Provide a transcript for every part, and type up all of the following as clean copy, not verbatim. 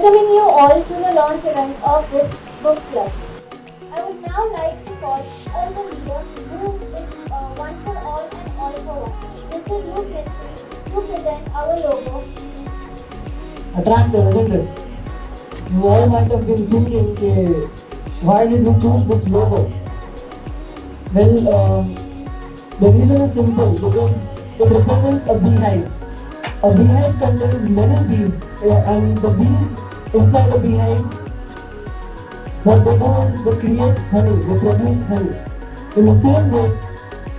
welcoming you all to the launch event of this book club. I would now like to call as the leader who is one for all and all for one, Mr. Luke Mystery, to present our logo. Attractive, isn't it? You all might have been thinking, why did we choose this logo? Well, the reason is simple, because it represents a beehive. A beehive contains many bees, and the bees inside a beehive, what they do is they create honey, they produce honey. In the same way,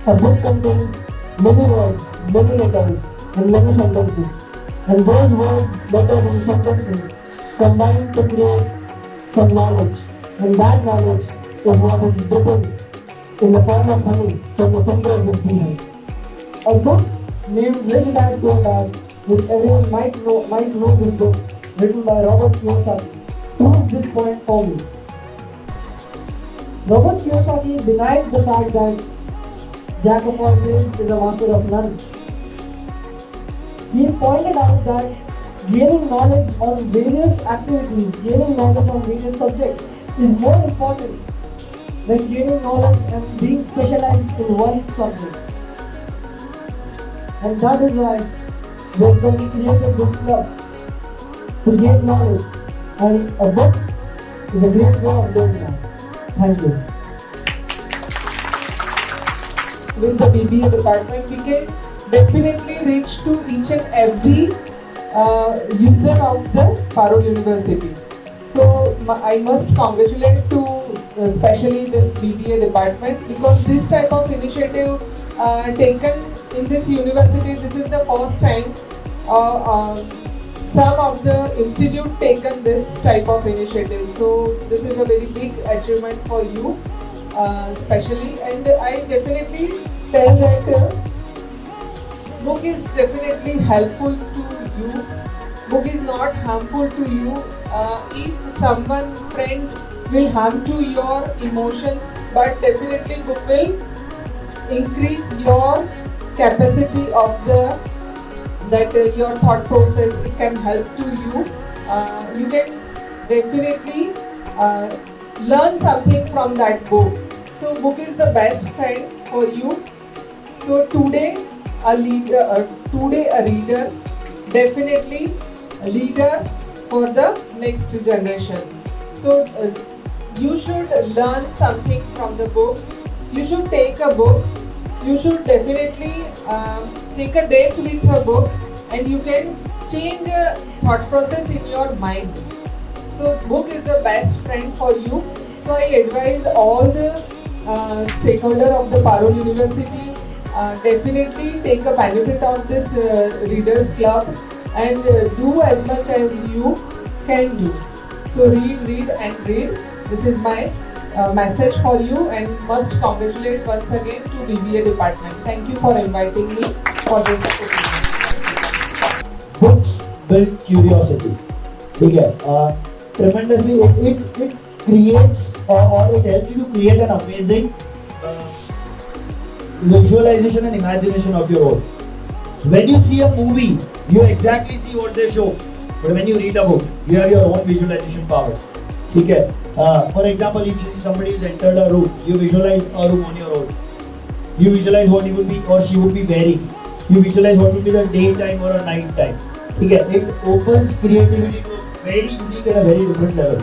a book contains many words, many letters, and many sentences. And those words, letters, and sentences combine to create some knowledge. And that knowledge is what is written in the form of honey from the center of this beehive. A book named Rich Dad Poor Dad, which everyone might know this book, written by Robert Kiyosaki, proves this point for me. Robert Kiyosaki denied the fact that Jack of all trades is a master of none. He pointed out that gaining knowledge on various activities, gaining knowledge on various subjects is more important than gaining knowledge and being specialized in one subject. And that is why we created this club to gain knowledge, and a book is a great way of doing that. Thank you. With the BBA department, we can definitely reach to each and every user of the Parul University. So I must congratulate to especially this BBA department, because this type of initiative taken in this university, this is the first time some of the institute taken this type of initiative. So this is a very big achievement for you, especially, and I definitely tell that book is definitely helpful to you. Book is not harmful to you. If someone friend will harm to your emotions, but definitely book will increase your capacity of your thought process. It can help to you. You can definitely learn something from that book. So book is the best friend for you. So today a reader, definitely a leader for the next generation. So you should learn something from the book. You should take a book. You should definitely take a date with a book, and you can change a thought process in your mind. So book is the best friend for you. So I advise all the stakeholders of the Parul University, definitely take a benefit of this readers club and do as much as you can do. So read and read. This is my message for you, and must congratulate once again to BBA department. Thank you for inviting me for this opportunity. Books build curiosity. Okay. Tremendously, it creates or it helps you to create an amazing visualization and imagination of your own. When you see a movie, you exactly see what they show. But when you read a book, you have your own visualization powers. Okay. For example, if you see somebody has entered a room, you visualize a room on your own. You visualize what he would be or she would be wearing. You visualize what would be the daytime or a night time. Okay. It opens creativity to a very unique and a very different level.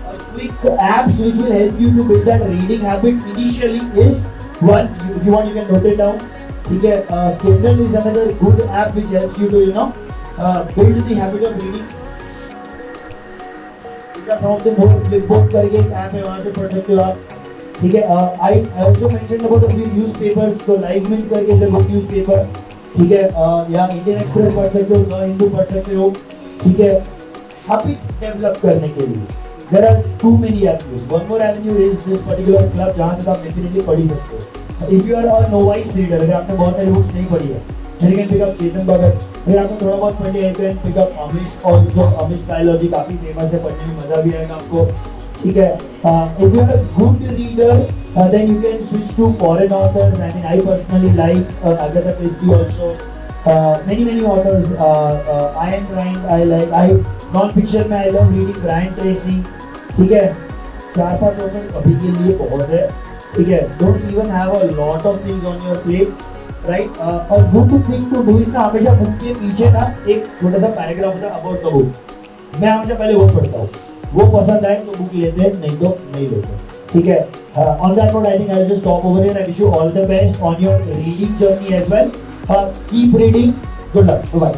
A quick apps which will help you to build that reading habit initially is one. If you want, you can note it down. Okay. Kindle is another good app which helps you to build the habit of reading. These are some of the more flipboard करके एक app है, वहाँ से पढ़ सकते हो आप. ठीक है. I also mentioned about a few newspapers. तो Live Mint करके is a good newspaper. ठीक है. या Indian Express पढ़ सकते हो, The Hindu पढ़ सकते हो. ठीक है. Habit develop करने के लिए there are too many avenues. One more avenue is this particular club जहाँ से आप definitely पढ़ सकते हो. If you are a novice reader, अगर आपने बहुत सारी books नहीं पढ़ी है, then you can pick up Chetan Bhagat. अगर आपने थोड़ा बहुत पढ़ लिया है, you can pick up Amish also. Amish trilogy काफी famous है, पढ़ने में मजा भी आएगा आपको. ठीक है. If you are a good reader, then you can switch to foreign authors. I mean, I personally like Agatha Christie also. Many authors. Ayn Rand I like. Non fiction में I love reading Brian Tracy, ठीक है, 4-5 option अभी के लिए बहुत है, ठीक है. Don't even have a lot of things on your plate, right. और good thing to do is ना, हमेशा बुक के पीछे ना एक छोटा सा पैराग्राफ होता है अबाउट द बुक. मैं हमेशा पहले वो पढ़ता हूँ, वो पसंद आए तो बुक लेते हैं, नहीं तो नहीं लेते, ठीक है. On that note I think I will just stop over here. I wish you all the best on your reading journey as well. Keep reading. Good luck. Bye.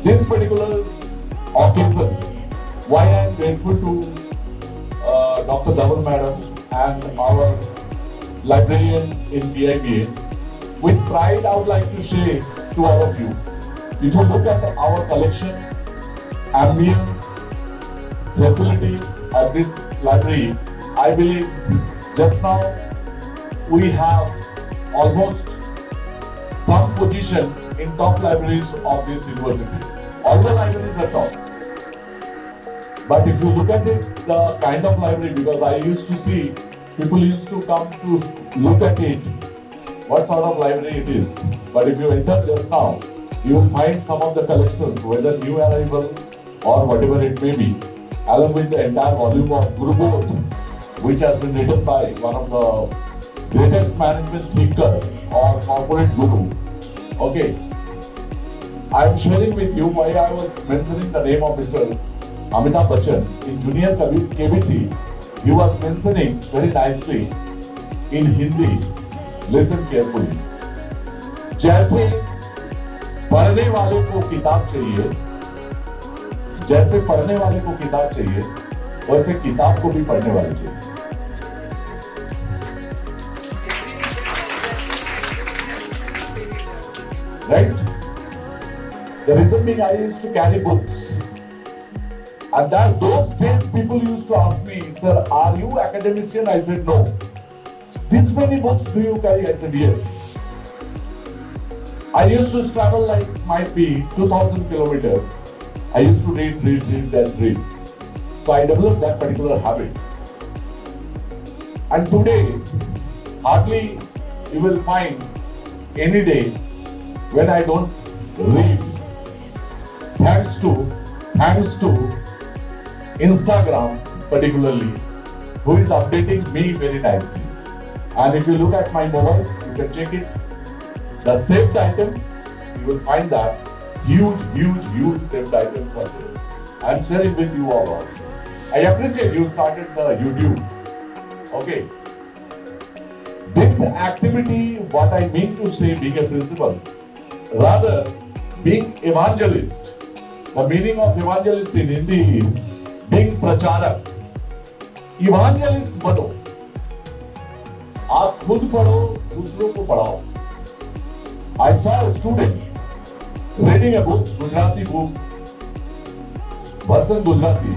This particular occasion, why I am grateful to Dr. Dhaval Madam and our librarian in BIBA. With pride, I would like to say to all of you, if you look at our collection, ambience, facilities at this library, I believe just now we have almost some position in top libraries of this university. All the libraries are top. But if you look at it, the kind of library, because I used to see people used to come to look at it, what sort of library it is. But if you enter just now, you will find some of the collections, whether new arrival or whatever it may be, along with the entire volume of Guru Bodh, which has been written by one of the greatest management thinker or corporate guru. Okay. I am sharing with you why I was mentioning the name of Mr. Amitabh Bachchan. In Junior KBC, he was mentioning very nicely in Hindi. Listen carefully. जैसे पढ़ने वाले को किताब चाहिए, जैसे पढ़ने वाले को किताब चाहिए, वैसे किताब को भी पढ़ने वाले चाहिए. Right? The reason being, I used to carry books, and that those days people used to ask me, "Sir, are you academician?" I said, "No." "This many books do you carry?" I said, "Yes." I used to travel like might be 2,000 kilometers. I used to read. So I developed that particular habit. And today, hardly you will find any day when I don't read. Thanks to Instagram particularly, who is updating me very nicely. And if you look at my mobile, you can check it. The saved item, you will find that huge saved items are there. I'm sharing with you all also. I appreciate you started the YouTube. Okay. This activity, what I mean to say being a principal, rather being evangelist. The meaning of evangelist in Hindi is being pracharak. Evangelist बनो. आप खुद पढ़ो, दूसरों को पढ़ाओ. I saw a student reading a book, Gujarati book, version Gujarati,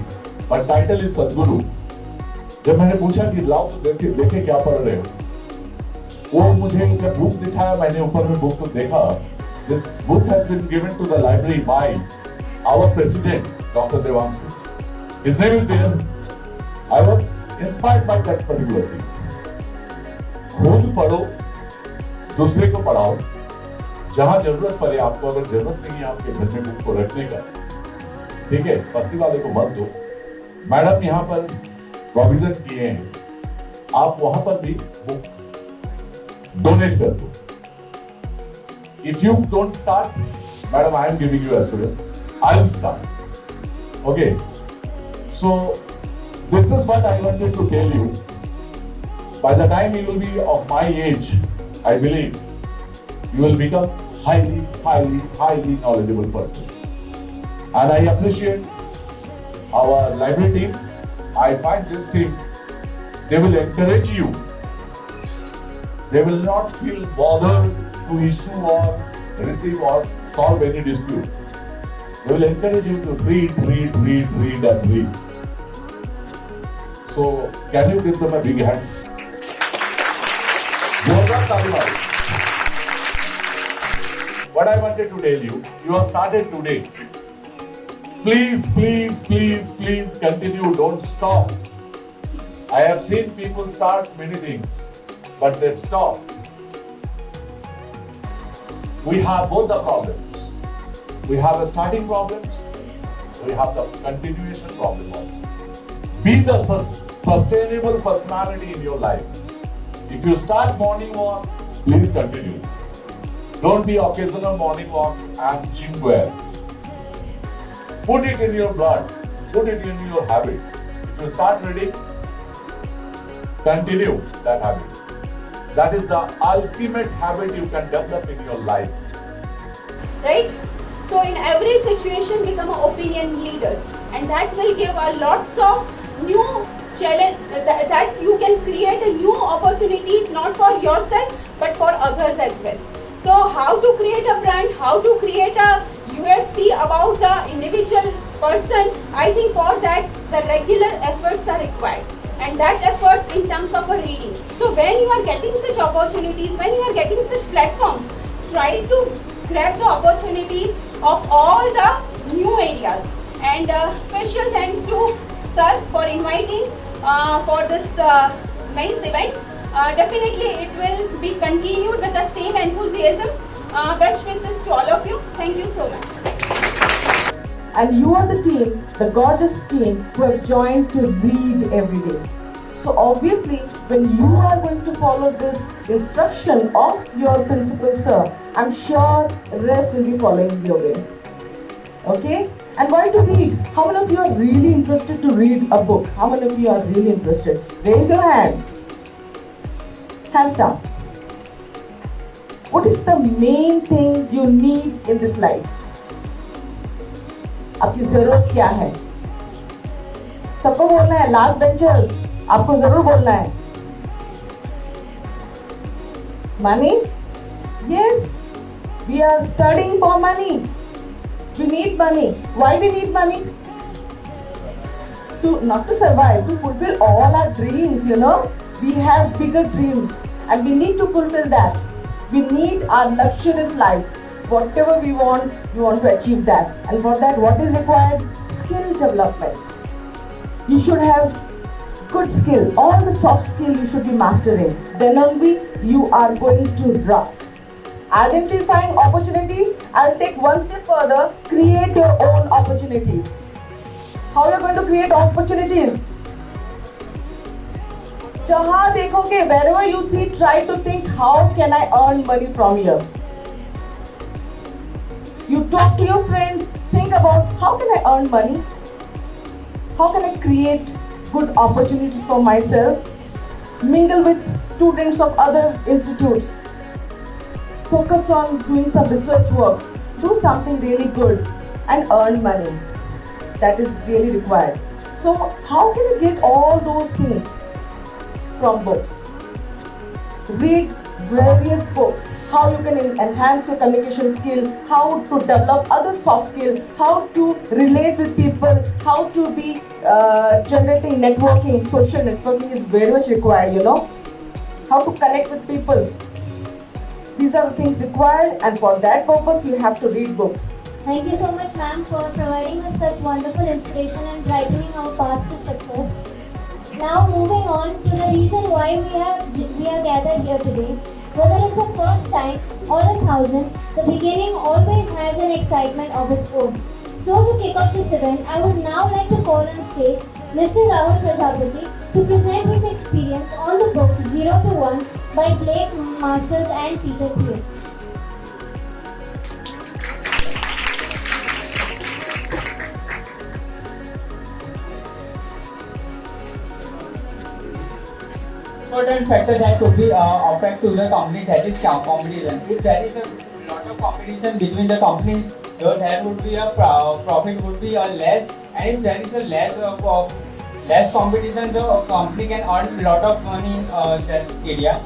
but title is Sadguru. जब मैंने पूछा कि लाओ तो देखे क्या पढ़ रहे हो, वो मुझे जब बुक दिखाया, मैंने ऊपर में बुक को देखा. This book has been given to the library by our president, Dr. Devanshu. His name is there. I was inspired by that particular thing. खुद पढ़ो, दूसरे को पढ़ाओ. जहां जरूरत पड़े आपको, अगर जरूरत नहीं है आपके घर में बुक को रखने का, ठीक है, बस्ती वाले को मत दो. मैडम यहाँ पर प्रोविजन किए हैं, आप वहां पर भी बुक डोनेट कर दो. If you don't start, madam, I am giving you assurance, I will start. Okay. So this is what I wanted to tell you. By the time you will be of my age, I believe you will become highly knowledgeable person. And I appreciate our library team. I find this team, they will encourage you. They will not feel bothered to issue or receive or solve any dispute. They will encourage you to read and read. So, can you give them a big hand? What I wanted to tell you, you have started today. Please continue, don't stop. I have seen people start many things, but they stop. We have both the problems. We have the starting problems, we have the continuation problem also. Be the sustainable personality in your life. If you start morning walk, please continue. Don't be occasional morning walk and gym wear. Put it in your blood, put it in your habit. If you start reading, continue that habit. That is the ultimate habit you can develop in your life. Right? So in every situation become opinion leaders, and that will give a lots of new challenge that you can create a new opportunities not for yourself but for others as well. So how to create a brand, how to create a USP about the individual person, I think for that the regular efforts are required, and that efforts in terms of a reading. So when you are getting such opportunities, when you are getting such platforms, try to grab the opportunities of all the new areas. And special thanks to sir for inviting for this nice event. Definitely it will be continued with the same enthusiasm. Best wishes to all of you. Thank you so much. And you are the team, the gorgeous team who have joined to read every day. So obviously, when you are going to follow this instruction of your principal sir, I'm sure the rest will be following your way. Okay? And why to read? How many of you are really interested to read a book? How many of you are really interested? Raise your hand. Hands down. What is the main thing you need in this life? आपकी जरूरत क्या है? सबको बोलना है. Last benchers, आपको जरूर बोलना है. Money? Yes. We are studying for money. We need money. Why we need money? Not to survive, to fulfill all our dreams, you know. We have bigger dreams and we need to fulfill that. We need our luxurious life. Whatever we want to achieve that. And for that, what is required? Skill development. You should have good skill. All the soft skill you should be mastering. Then only you are going to rock. Identifying opportunities, I'll take one step further. Create your own opportunities. How are you going to create opportunities? Jahan dekhoge, wherever you see, try to think, how can I earn money from here? You talk to your friends, think about, how can I earn money? How can I create good opportunities for myself? Mingle with students of other institutes. Focus on doing some research work. Do something really good and earn money. That is really required. So how can you get all those things? From books. Read various books. How you can enhance your communication skill, how to develop other soft skills, how to relate with people, how to be generating networking. Social networking is very much required, you know. How to connect with people. These are the things required, and for that purpose you have to read books. Thank you so much, ma'am, for providing us such wonderful inspiration and brightening our path to success. Now moving on to the reason why we are gathered here today. Whether it's the first time or 1,000, the beginning always has an excitement of its own. So to kick off this event, I would now like to call on stage Mr. Dhaval Bhatt to present his experience on the book 0 to 1 by Blake Masters and Peter Thiel. Important factor that could be affect to the company, that is competition. If there is a lot of competition between the companies, there would be a profit would be less, and if there is a less competition, the company can earn a lot of money in that area.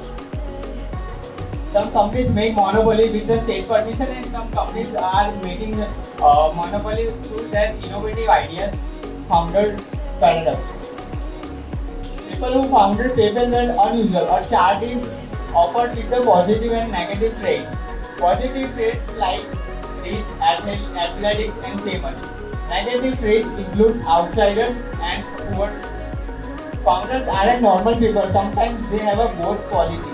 Some companies make monopoly with the state permission, and some companies are making monopoly through their innovative ideas, founder paradox. People who founded patents are unusual. A chart is offered with the positive and negative traits. Positive traits like rich, athletic, and famous. Negative traits include outsiders and poor. Founders aren't normal people. Sometimes they have a both qualities.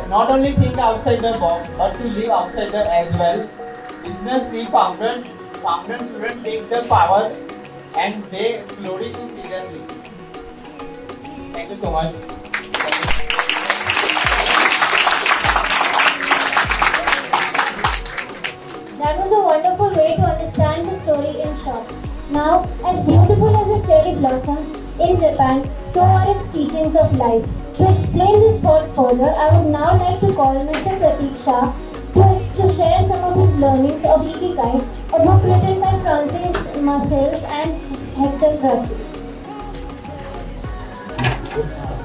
Not only think outside the box, but to live outside the as well. business need founders. Founders shouldn't take the power and they slowly too seriously. Thank you so much. That was a wonderful way to understand the story in short. Now, as beautiful as a cherry blossoms in Japan, so are its teachings of life. To explain this thought further, I would now like to call Mr. Pratik Shah to share some of his learnings of Ikigai, a book written by Francis Marcel and Hector Brassi.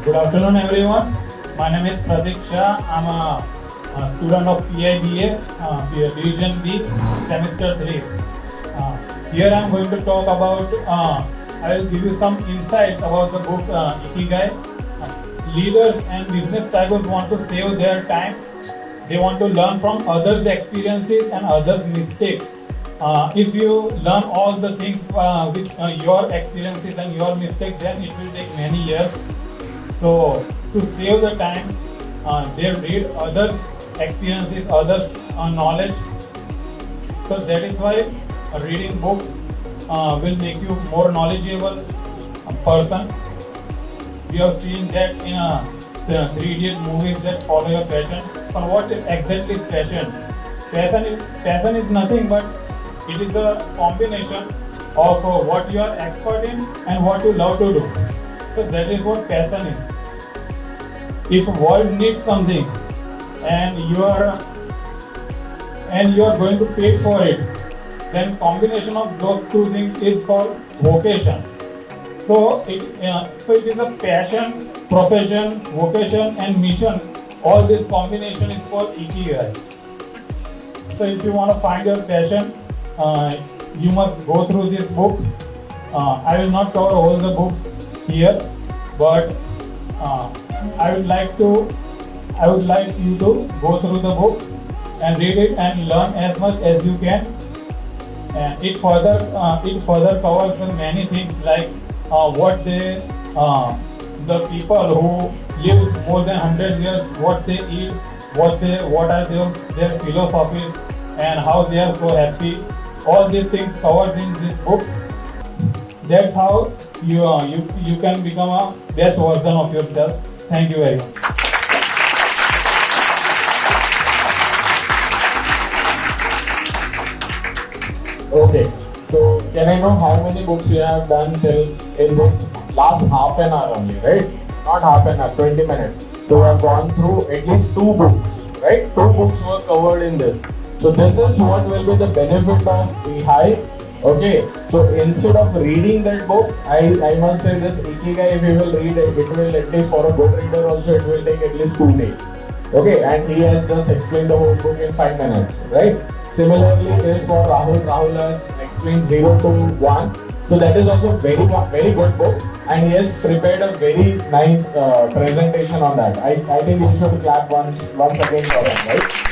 Good afternoon, everyone. My name is Pratik Shah. I'm a student of PIBA, Division B, Semester 3. Here I'm going to talk about, I will give you some insights about the book Ikigai. Leaders and business tycoons want to save their time. They want to learn from others' experiences and others' mistakes. If you learn all the things with your experiences and your mistakes, then it will take many years. So to save the time, they read others' experiences, others' knowledge. So that is why reading books will make you more knowledgeable person. We have seen that in the 3 Idiot movies that follow your passion. But what is exactly passion? Passion is nothing but it is a combination of what you are expert in and what you love to do. So that is what passion is. If world needs something and you are going to pay for it, then combination of those two things is called vocation. So it is a passion, profession, vocation and mission. All this combination is called Ikigai. So if you want to find your passion, you must go through this book. I will not cover all the book here, but I would like you to go through the book and read it and learn as much as you can. And it further covers many things like what the people who live more than 100 years, what they eat, what are their philosophies, and how they are so happy. All these things covered in this book. That's how you can become a best version of yourself. Thank you very much. Okay, so can I know how many books you have done till in this last half an hour only, right? Not half an hour, 20 minutes. So we have gone through at least 2 books, right? 2 books were covered in this. So this is what will be the benefit of Beehive. Okay, so instead of reading that book, I must say this Ikigai, if you will read it, it will at least for a good reader also, it will take at least 2 days. Okay, and he has just explained the whole book in 5 minutes, right? Similarly, this for Rahul. Rahul has explained 0 to 1. So that is also very good book, and he has prepared a very nice presentation on that. I think you should clap once again for him, right?